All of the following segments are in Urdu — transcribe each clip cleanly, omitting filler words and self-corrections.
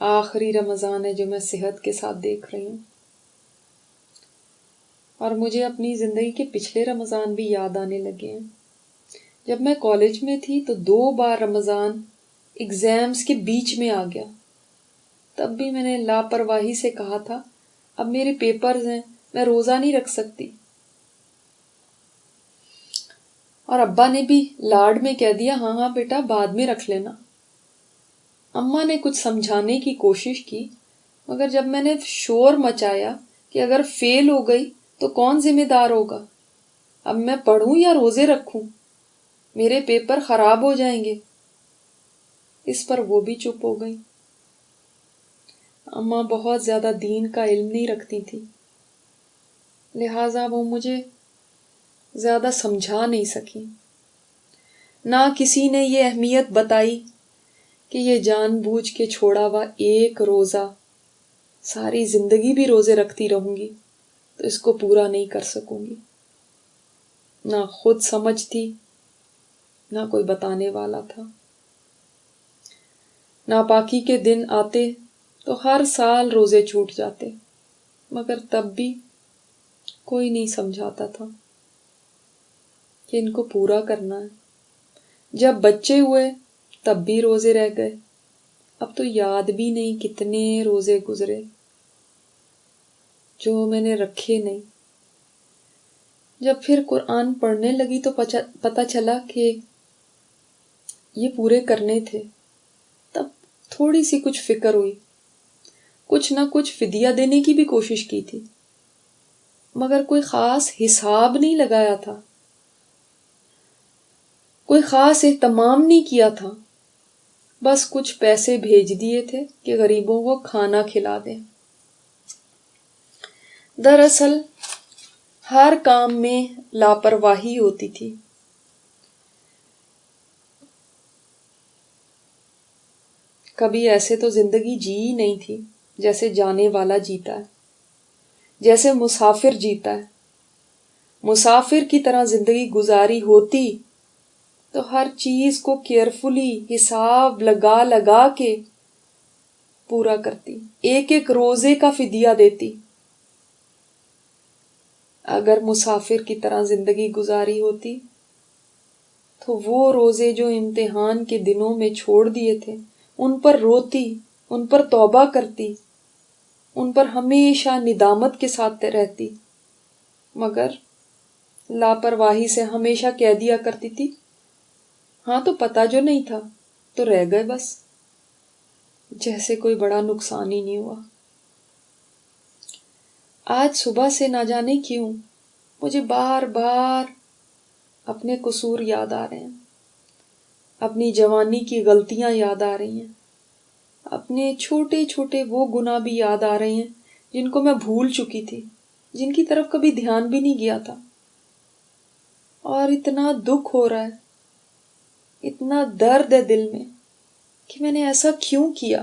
آخری رمضان ہے جو میں صحت کے ساتھ دیکھ رہی ہوں، اور مجھے اپنی زندگی کے پچھلے رمضان بھی یاد آنے لگے ہیں۔ جب میں کالج میں تھی تو 2 بار رمضان ایگزامز کے بیچ میں آ گیا، تب بھی میں نے لاپرواہی سے کہا تھا اب میرے پیپرز ہیں، میں روزہ نہیں رکھ سکتی، اور ابا نے بھی لاڈ میں کہہ دیا ہاں ہاں بیٹا بعد میں رکھ لینا۔ اماں نے کچھ سمجھانے کی کوشش کی، مگر جب میں نے شور مچایا کہ اگر فیل ہو گئی تو کون ذمہ دار ہوگا، اب میں پڑھوں یا روزے رکھوں، میرے پیپر خراب ہو جائیں گے، اس پر وہ بھی چپ ہو گئی۔ اماں بہت زیادہ دین کا علم نہیں رکھتی تھی، لہٰذا وہ مجھے زیادہ سمجھا نہیں سکی۔ نہ کسی نے یہ اہمیت بتائی کہ یہ جان بوجھ کے چھوڑا ہوا ایک روزہ ساری زندگی بھی روزے رکھتی رہوں گی تو اس کو پورا نہیں کر سکوں گی۔ نہ خود سمجھ تھی، نہ کوئی بتانے والا تھا۔ ناپاکی کے دن آتے تو ہر سال روزے چھوٹ جاتے، مگر تب بھی کوئی نہیں سمجھاتا تھا کہ ان کو پورا کرنا ہے۔ جب بچے ہوئے تب بھی روزے رہ گئے، اب تو یاد بھی نہیں کتنے روزے گزرے جو میں نے رکھے نہیں۔ جب پھر قرآن پڑھنے لگی تو پتہ چلا کہ یہ پورے کرنے تھے، تب تھوڑی سی کچھ فکر ہوئی، کچھ نہ کچھ فدیہ دینے کی بھی کوشش کی تھی، مگر کوئی خاص حساب نہیں لگایا تھا، کوئی خاص اہتمام نہیں کیا تھا، بس کچھ پیسے بھیج دیے تھے کہ غریبوں کو کھانا کھلا دیں۔ دراصل ہر کام میں لاپرواہی ہوتی تھی۔ کبھی ایسے تو زندگی جی ہی نہیں تھی جیسے جانے والا جیتا ہے، جیسے مسافر جیتا ہے۔ مسافر کی طرح زندگی گزاری ہوتی تو ہر چیز کو کیئرفلی حساب لگا لگا کے پورا کرتی، ایک ایک روزے کا فدیہ دیتی۔ اگر مسافر کی طرح زندگی گزاری ہوتی تو وہ روزے جو امتحان کے دنوں میں چھوڑ دیے تھے ان پر روتی، ان پر توبہ کرتی، ان پر ہمیشہ ندامت کے ساتھ رہتی، مگر لاپرواہی سے ہمیشہ کہہ دیا کرتی تھی ہاں تو پتہ جو نہیں تھا تو رہ گئے، بس جیسے کوئی بڑا نقصان ہی نہیں ہوا۔ آج صبح سے نہ جانے کیوں مجھے بار بار اپنے قصور یاد آ رہے ہیں، اپنی جوانی کی غلطیاں یاد آ رہی ہیں، اپنے چھوٹے چھوٹے وہ گناہ بھی یاد آ رہے ہیں جن کو میں بھول چکی تھی، جن کی طرف کبھی دھیان بھی نہیں گیا تھا، اور اتنا دکھ ہو رہا ہے، اتنا درد ہے دل میں کہ میں نے ایسا کیوں کیا۔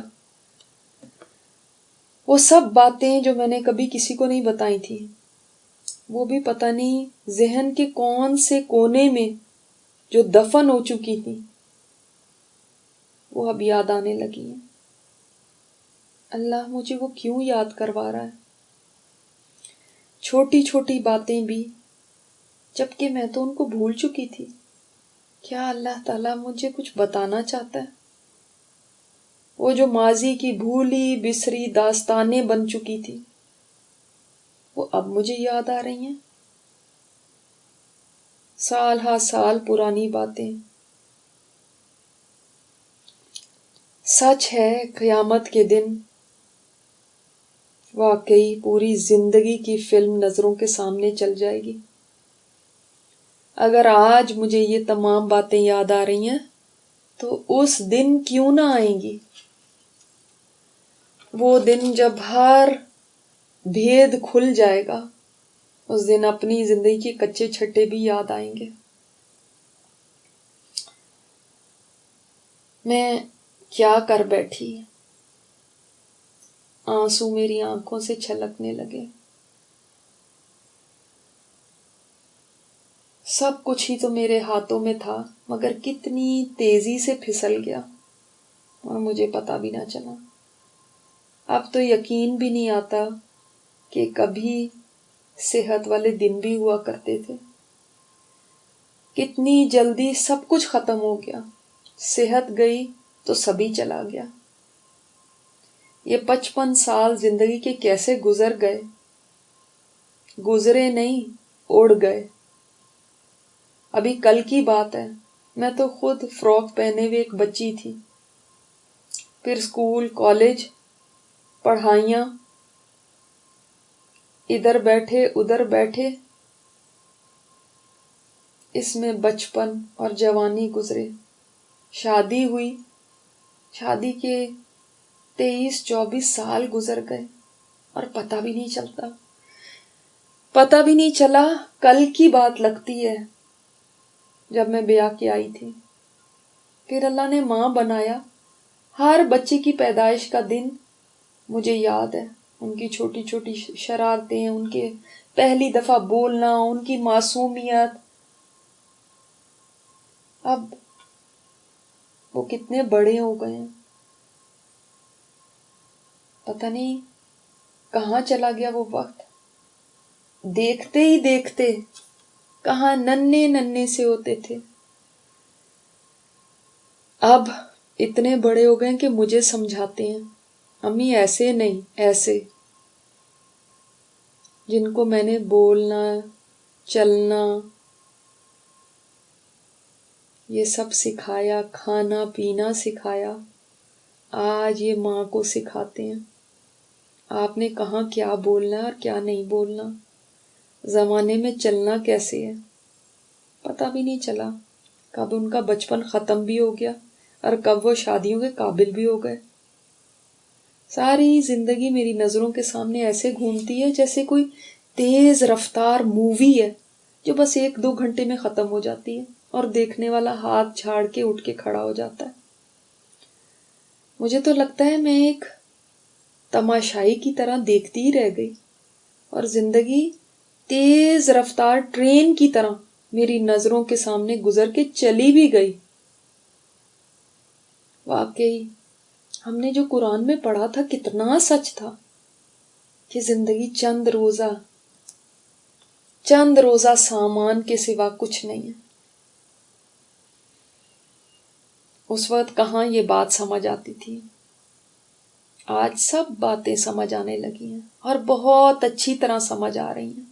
وہ سب باتیں جو میں نے کبھی کسی کو نہیں بتائی تھی، وہ بھی پتہ نہیں ذہن کے کون سے کونے میں جو دفن ہو چکی تھی وہ اب یاد آنے لگی ہیں۔ اللہ مجھے وہ کیوں یاد کروا رہا ہے؟ چھوٹی چھوٹی باتیں بھی، جبکہ میں تو ان کو بھول چکی تھی۔ کیا اللہ تعالیٰ مجھے کچھ بتانا چاہتا ہے؟ وہ جو ماضی کی بھولی بسری داستانیں بن چکی تھی وہ اب مجھے یاد آ رہی ہیں، سال ہا سال پرانی باتیں۔ سچ ہے قیامت کے دن واقعی پوری زندگی کی فلم نظروں کے سامنے چل جائے گی۔ اگر آج مجھے یہ تمام باتیں یاد آ رہی ہیں تو اس دن کیوں نہ آئیں گی، وہ دن جب ہر بھید کھل جائے گا، اس دن اپنی زندگی کے کچے چھٹے بھی یاد آئیں گے۔ میں کیا کر بیٹھی، آنسو میری آنکھوں سے چھلکنے لگے۔ سب کچھ ہی تو میرے ہاتھوں میں تھا، مگر کتنی تیزی سے پھسل گیا اور مجھے پتا بھی نہ چلا۔ اب تو یقین بھی نہیں آتا کہ کبھی صحت والے دن بھی ہوا کرتے تھے. کتنی جلدی سب کچھ ختم ہو گیا. صحت گئی تو سبھی چلا گیا. یہ 55 سال زندگی کے کیسے گزر گئے. گزرے نہیں، اڑ گئے. ابھی کل کی بات ہے، میں تو خود فراک پہنے ہوئے ایک بچی تھی. پھر اسکول، کالج، پڑھائیاں، ادھر بیٹھے ادھر بیٹھے، اس میں بچپن اور جوانی گزرے. شادی ہوئی، شادی کے 23-24 سال گزر گئے اور پتہ بھی نہیں چلتا. پتہ بھی نہیں چلا. کل کی بات لگتی ہے جب میں بیاہ کے آئی تھی. پھر اللہ نے ماں بنایا. ہر بچے کی پیدائش کا دن مجھے یاد ہے. ان کی چھوٹی چھوٹی شرارتیں، ان کے پہلی دفعہ بولنا، ان کی معصومیت. اب وہ کتنے بڑے ہو گئے ہیں. پتہ نہیں کہاں چلا گیا وہ وقت. دیکھتے ہی دیکھتے کہاں ننھے ننھے سے ہوتے تھے. اب اتنے بڑے ہو گئے کہ مجھے سمجھاتے ہیں، امی ایسے نہیں، ایسے. جن کو میں نے بولنا، چلنا، یہ سب سکھایا، کھانا پینا سکھایا، آج یہ ماں کو سکھاتے ہیں آپ نے کہاں کیا بولنا اور کیا نہیں بولنا، زمانے میں چلنا کیسے ہے. پتہ بھی نہیں چلا کب ان کا بچپن ختم بھی ہو گیا اور کب وہ شادیوں کے قابل بھی ہو گئے. ساری زندگی میری نظروں کے سامنے ایسے گھومتی ہے جیسے کوئی تیز رفتار مووی ہے جو بس 1-2 گھنٹے میں ختم ہو جاتی ہے اور دیکھنے والا ہاتھ جھاڑ کے اٹھ کے کھڑا ہو جاتا ہے. مجھے تو لگتا ہے میں ایک تماشائی کی طرح دیکھتی ہی رہ گئی اور زندگی تیز رفتار ٹرین کی طرح میری نظروں کے سامنے گزر کے چلی بھی گئی. واقعی ہم نے جو قرآن میں پڑھا تھا کتنا سچ تھا کہ زندگی چند روزہ سامان کے سوا کچھ نہیں ہے. اس وقت کہاں یہ بات سمجھ آتی تھی. آج سب باتیں سمجھ آنے لگی ہیں اور بہت اچھی طرح سمجھ آ رہی ہیں.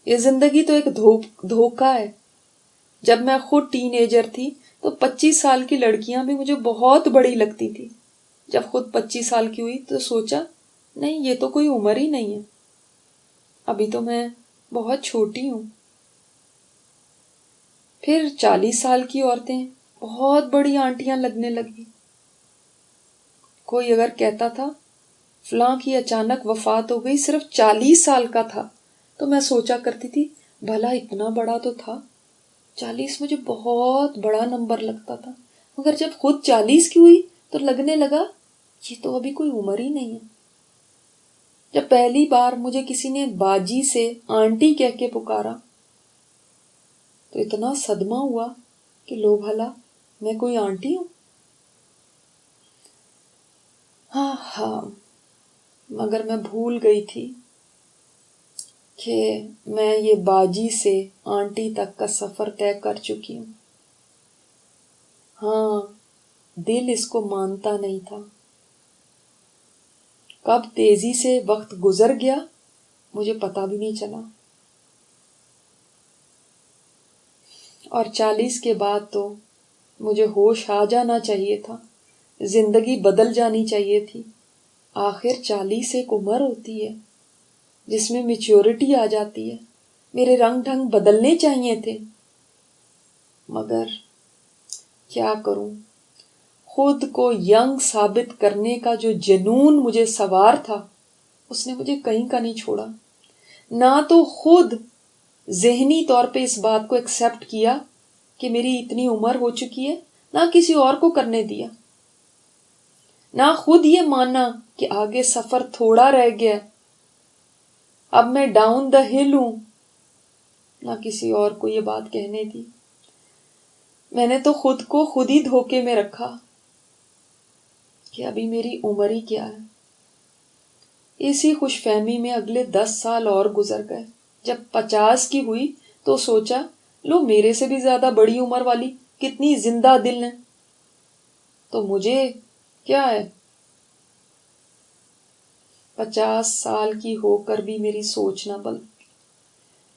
یہ زندگی تو ایک دھوکہ ہے. جب میں خود ٹین ایجر تھی تو 25 سال کی لڑکیاں بھی مجھے بہت بڑی لگتی تھی. جب خود 25 سال کی ہوئی تو سوچا نہیں، یہ تو کوئی عمر ہی نہیں ہے، ابھی تو میں بہت چھوٹی ہوں. پھر 40 سال کی عورتیں بہت بڑی آنٹیاں لگنے لگی. کوئی اگر کہتا تھا فلاں کی اچانک وفات ہو گئی، صرف 40 سال کا تھا، تو میں سوچا کرتی تھی بھلا اتنا بڑا تو تھا. 40 مجھے بہت بڑا نمبر لگتا تھا، مگر جب خود 40 کی ہوئی تو لگنے لگا یہ تو ابھی کوئی عمر ہی نہیں ہے. جب پہلی بار مجھے کسی نے باجی سے آنٹی کہہ کے پکارا تو اتنا صدمہ ہوا کہ لو بھلا میں کوئی آنٹی ہوں. ہاں مگر میں بھول گئی تھی کہ میں یہ باجی سے آنٹی تک کا سفر طے کر چکی ہوں. ہاں، دل اس کو مانتا نہیں تھا. کب تیزی سے وقت گزر گیا مجھے پتا بھی نہیں چلا. اور 40 کے بعد تو مجھے ہوش آ جانا چاہیے تھا، زندگی بدل جانی چاہیے تھی. آخر 40 ایک عمر ہوتی ہے جس میں میچیورٹی آ جاتی ہے. میرے رنگ ڈھنگ بدلنے چاہیے تھے، مگر کیا کروں. خود کو ینگ ثابت کرنے کا جو جنون مجھے سوار تھا اس نے مجھے کہیں کا نہیں چھوڑا. نہ تو خود ذہنی طور پہ اس بات کو ایکسیپٹ کیا کہ میری اتنی عمر ہو چکی ہے، نہ کسی اور کو کرنے دیا. نہ خود یہ مانا کہ آگے سفر تھوڑا رہ گیا، اب میں ڈاؤن دا ہل ہوں، نہ کسی اور کو یہ بات کہنے دی. میں نے تو خود کو خود ہی دھوکے میں رکھا کہ ابھی میری عمر ہی کیا ہے. اسی خوش فہمی میں اگلے 10 سال اور گزر گئے. جب 50 کی ہوئی تو سوچا لو میرے سے بھی زیادہ بڑی عمر والی کتنی زندہ دل ہیں، تو مجھے کیا ہے. 50 سال کی ہو کر بھی میری سوچ نہ بدلی،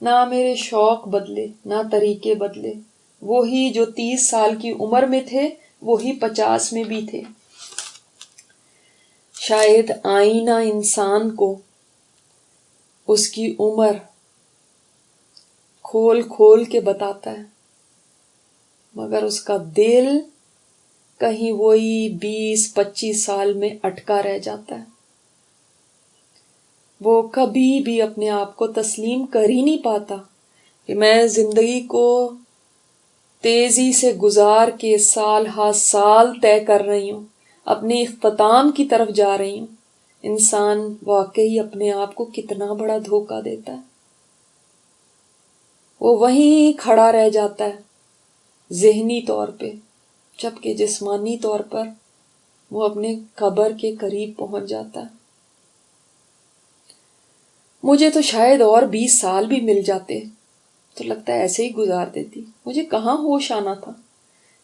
نہ میرے شوق بدلے نہ طریقے بدلے. وہی جو 30 سال کی عمر میں تھے وہی 50 میں بھی تھے. شاید آئینہ انسان کو اس کی عمر کھول کھول کے بتاتا ہے، مگر اس کا دل کہیں وہی 20-25 سال میں اٹکا رہ جاتا ہے. وہ کبھی بھی اپنے آپ کو تسلیم کر ہی نہیں پاتا کہ میں زندگی کو تیزی سے گزار کے سال ہا سال طے کر رہی ہوں، اپنے اختتام کی طرف جا رہی ہوں. انسان واقعی اپنے آپ کو کتنا بڑا دھوکہ دیتا ہے. وہ وہیں کھڑا رہ جاتا ہے ذہنی طور پہ، جبکہ جسمانی طور پر وہ اپنے قبر کے قریب پہنچ جاتا ہے. مجھے تو شاید اور 20 سال بھی مل جاتے تو لگتا ہے ایسے ہی گزار دیتی. مجھے کہاں ہوش آنا تھا.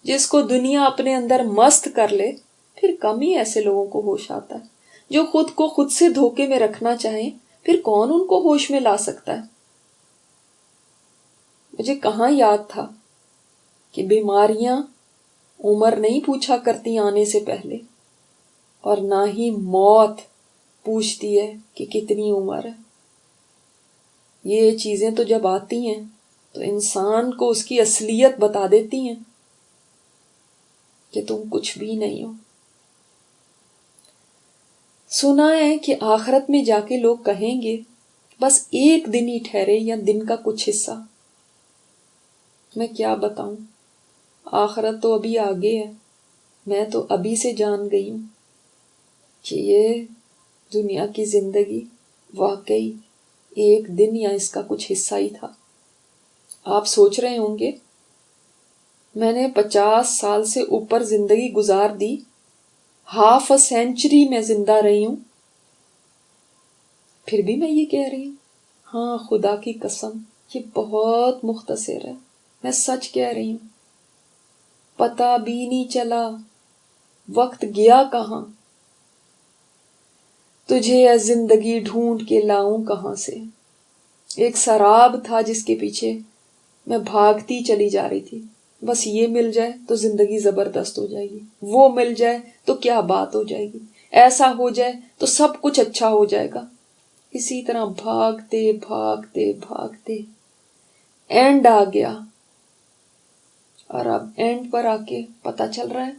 جس کو دنیا اپنے اندر مست کر لے پھر کم ہی ایسے لوگوں کو ہوش آتا ہے. جو خود کو خود سے دھوکے میں رکھنا چاہیں پھر کون ان کو ہوش میں لا سکتا ہے. مجھے کہاں یاد تھا کہ بیماریاں عمر نہیں پوچھا کرتی آنے سے پہلے، اور نہ ہی موت پوچھتی ہے کہ کتنی عمر ہے. یہ چیزیں تو جب آتی ہیں تو انسان کو اس کی اصلیت بتا دیتی ہیں کہ تم کچھ بھی نہیں ہو. سنا ہے کہ آخرت میں جا کے لوگ کہیں گے بس ایک دن ہی ٹھہرے یا دن کا کچھ حصہ. میں کیا بتاؤں، آخرت تو ابھی آگے ہے. میں تو ابھی سے جان گئی ہوں کہ یہ دنیا کی زندگی واقعی ایک دن یا اس کا کچھ حصہ ہی تھا. آپ سوچ رہے ہوں گے میں نے 50 سال سے اوپر زندگی گزار دی، ہاف اے سینچری میں زندہ رہی ہوں، پھر بھی میں یہ کہہ رہی ہوں. ہاں خدا کی قسم یہ بہت مختصر ہے، میں سچ کہہ رہی ہوں. پتہ بھی نہیں چلا وقت گیا کہاں، تجھے اے زندگی ڈھونڈ کے لاؤں کہاں سے. ایک سراب تھا جس کے پیچھے میں بھاگتی چلی جا رہی تھی. بس یہ مل جائے تو زندگی زبردست ہو جائے گی، وہ مل جائے تو کیا بات ہو جائے گی، ایسا ہو جائے تو سب کچھ اچھا ہو جائے گا. اسی طرح بھاگتے بھاگتے بھاگتے اینڈ آ گیا، اور اب اینڈ پر آ کے پتہ چل رہا ہے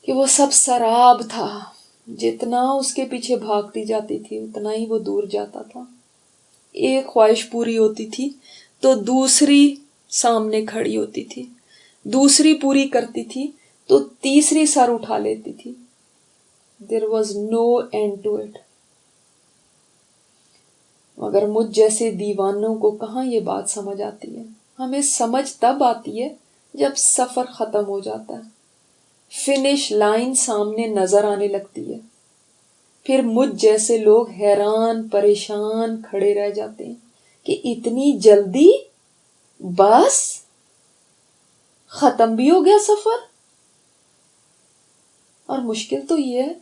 کہ وہ سب سراب تھا. جتنا اس کے پیچھے بھاگتی جاتی تھی اتنا ہی وہ دور جاتا تھا. ایک خواہش پوری ہوتی تھی تو دوسری سامنے کھڑی ہوتی تھی، دوسری پوری کرتی تھی تو تیسری سر اٹھا لیتی تھی. There was no end to it. مگر مجھ جیسے دیوانوں کو کہاں یہ بات سمجھ آتی ہے. ہمیں سمجھ تب آتی ہے جب سفر ختم ہو جاتا ہے، فنش لائن سامنے نظر آنے لگتی ہے. پھر مجھ جیسے لوگ حیران پریشان کھڑے رہ جاتے ہیں کہ اتنی جلدی، بس ختم بھی ہو گیا سفر. اور مشکل تو یہ ہے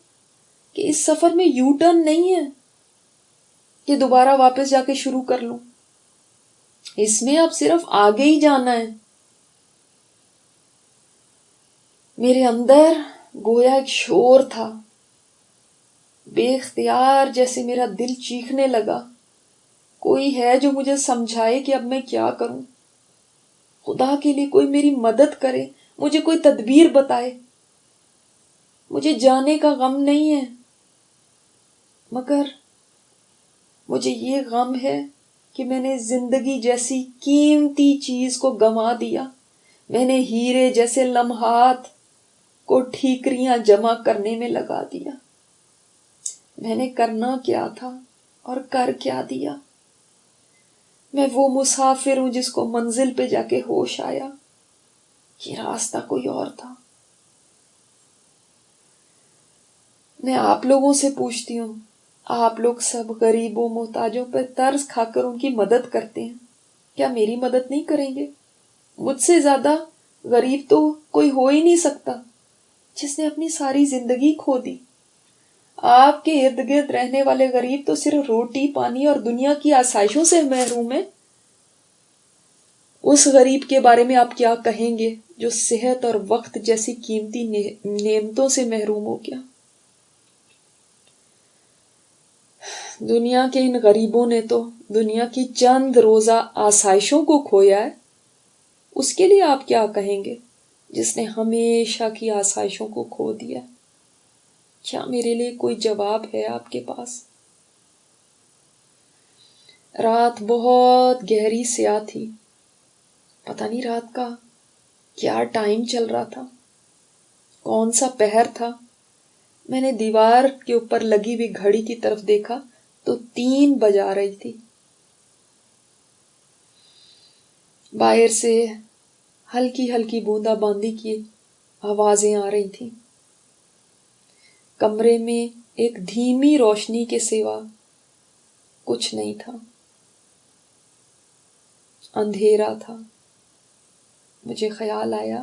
کہ اس سفر میں یو ٹرن نہیں ہے کہ دوبارہ واپس جا کے شروع کر لوں. اس میں اب صرف آگے ہی جانا ہے. میرے اندر گویا ایک شور تھا، بے اختیار جیسے میرا دل چیخنے لگا، کوئی ہے جو مجھے سمجھائے کہ اب میں کیا کروں. خدا کے لیے کوئی میری مدد کرے، مجھے کوئی تدبیر بتائے. مجھے جانے کا غم نہیں ہے، مگر مجھے یہ غم ہے کہ میں نے زندگی جیسی قیمتی چیز کو گنوا دیا. میں نے ہیرے جیسے لمحات کو ٹھیکریاں جمع کرنے میں لگا دیا. میں نے کرنا کیا تھا اور کر کیا دیا. میں وہ مسافر ہوں جس کو منزل پہ جا کے ہوش آیا کہ راستہ کوئی اور تھا. میں آپ لوگوں سے پوچھتی ہوں، آپ لوگ سب غریبوں محتاجوں پر طرز کھا کر ان کی مدد کرتے ہیں، کیا میری مدد نہیں کریں گے؟ مجھ سے زیادہ غریب تو کوئی ہو ہی نہیں سکتا، جس نے اپنی ساری زندگی کھو دی۔ آپ کے ارد گرد رہنے والے غریب تو صرف روٹی پانی اور دنیا کی آسائشوں سے محروم ہیں۔ اس غریب کے بارے میں آپ کیا کہیں گے جو صحت اور وقت جیسی قیمتی نعمتوں سے محروم ہو گیا؟ دنیا کے ان غریبوں نے تو دنیا کی چند روزہ آسائشوں کو کھویا ہے۔ اس کے لیے آپ کیا کہیں گے جس نے ہمیشہ کی آسائشوں کو کھو دیا؟ کیا میرے لیے کوئی جواب ہے آپ کے پاس؟ رات بہت گہری سیاہ تھی، پتہ نہیں رات کا کیا ٹائم چل رہا تھا، کون سا پہر تھا۔ میں نے دیوار کے اوپر لگی ہوئی گھڑی کی طرف دیکھا تو 3 بجا رہی تھی۔ باہر سے ہلکی ہلکی بوندا باندی کی آوازیں آ رہی تھیں۔ کمرے میں ایک دھیمی روشنی کے سوا کچھ نہیں تھا، اندھیرا تھا۔ مجھے خیال آیا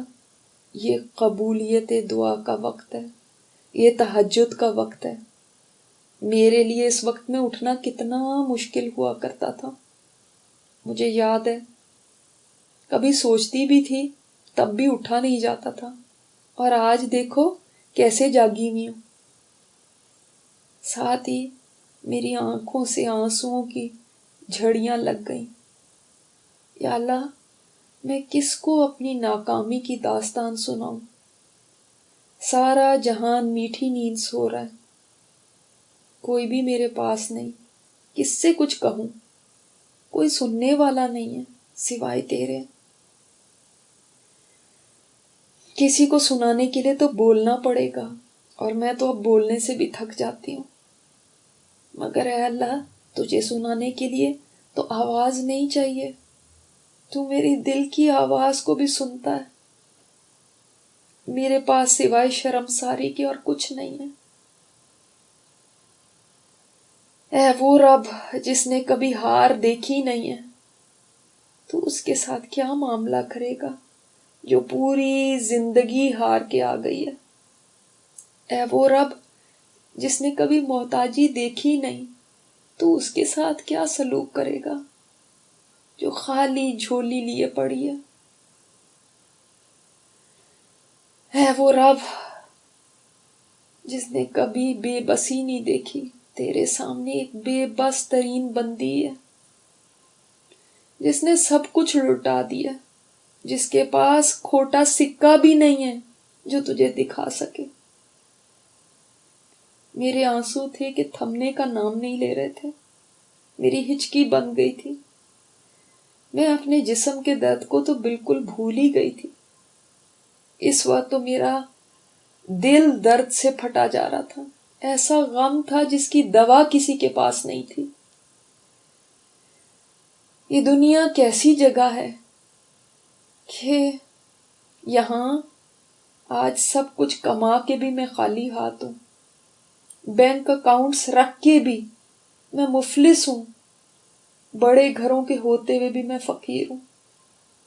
یہ قبولیت دعا کا وقت ہے، یہ تہجد کا وقت ہے۔ میرے لیے اس وقت میں اٹھنا کتنا مشکل ہوا کرتا تھا۔ مجھے یاد ہے کبھی سوچتی بھی تھی تب بھی اٹھا نہیں جاتا تھا، اور آج دیکھو کیسے جاگی ہوئی ہوں۔ ساتھ ہی میری آنکھوں سے آنسوؤں کی جھڑیاں لگ گئیں۔ یا اللہ، میں کس کو اپنی ناکامی کی داستان سناؤں؟ سارا جہان میٹھی نیند سو رہا ہے، کوئی بھی میرے پاس نہیں، کس سے کچھ کہوں؟ کوئی سننے والا نہیں ہے سوائے تیرے۔ کسی کو سنانے کے لیے تو بولنا پڑے گا، اور میں تو اب بولنے سے بھی تھک جاتی ہوں۔ مگر اے اللہ، تجھے سنانے کے لیے تو آواز نہیں چاہیے، تو میری دل کی آواز کو بھی سنتا ہے۔ میرے پاس سوائے شرمساری کے اور کچھ نہیں ہے۔ اے وہ رب جس نے کبھی ہار دیکھی نہیں ہے، تو اس کے ساتھ کیا معاملہ کرے گا جو پوری زندگی ہار کے آ گئی ہے؟ اے وہ رب جس نے کبھی محتاجی دیکھی نہیں، تو اس کے ساتھ کیا سلوک کرے گا جو خالی جھولی لیے پڑی ہے؟ اے وہ رب جس نے کبھی بے بسی نہیں دیکھی، تیرے سامنے ایک بے بس ترین بندی ہے، جس نے سب کچھ لٹا دیا، جس کے پاس کھوٹا سکہ بھی نہیں ہے جو تجھے دکھا سکے۔ میرے آنسو تھے کہ تھمنے کا نام نہیں لے رہے تھے، میری ہچکی بن گئی تھی۔ میں اپنے جسم کے درد کو تو بالکل بھول ہی گئی تھی۔ اس وقت تو میرا دل درد سے پھٹا جا رہا تھا، ایسا غم تھا جس کی دوا کسی کے پاس نہیں تھی۔ یہ دنیا کیسی جگہ ہے کہ یہاں آج سب کچھ کما کے بھی میں خالی ہاتھ ہوں، بینک اکاؤنٹس رکھ کے بھی میں مفلس ہوں، بڑے گھروں کے ہوتے ہوئے بھی میں فقیر ہوں۔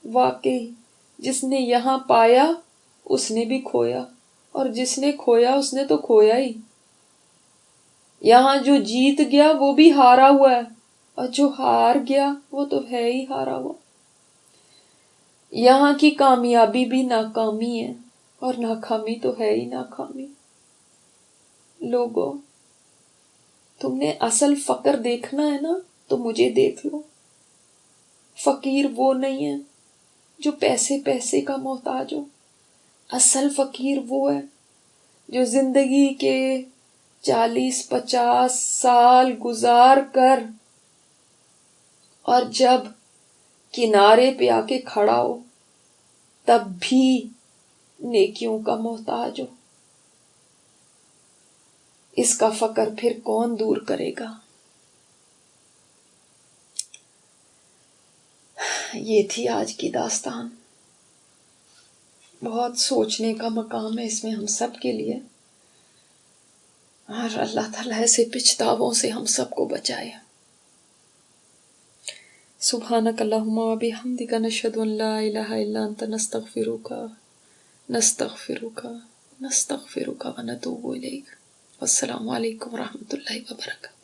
واقعی جس نے یہاں پایا اس نے بھی کھویا، اور جس نے کھویا اس نے تو کھویا ہی۔ یہاں جو جیت گیا وہ بھی ہارا ہوا ہے، اور جو ہار گیا وہ تو ہے ہی ہارا ہوا۔ یہاں کی کامیابی بھی ناکامی ہے، اور ناکامی تو ہے ہی ناکامی۔ لوگوں، تم نے اصل فقر دیکھنا ہے نا تو مجھے دیکھ لو۔ فقیر وہ نہیں ہے جو پیسے کا محتاج ہو، اصل فقیر وہ ہے جو زندگی کے 40-50 سال گزار کر اور جب کنارے پہ آ کے کھڑا ہو تب بھی نیکیوں کا محتاج ہو۔ اس کا فقر پھر کون دور کرے گا؟ یہ تھی آج کی داستان۔ بہت سوچنے کا مقام ہے اس میں ہم سب کے لیے۔ اور اللہ تعالیٰ ایسے پچھتاووں سے ہم سب کو بچائے. سبحانک اللہم و بحمدک نشہد ان لا الہ الا انت نستغفرک ونتوب الیک. والسلام علیکم ورحمۃ اللہ وبرکاتہ.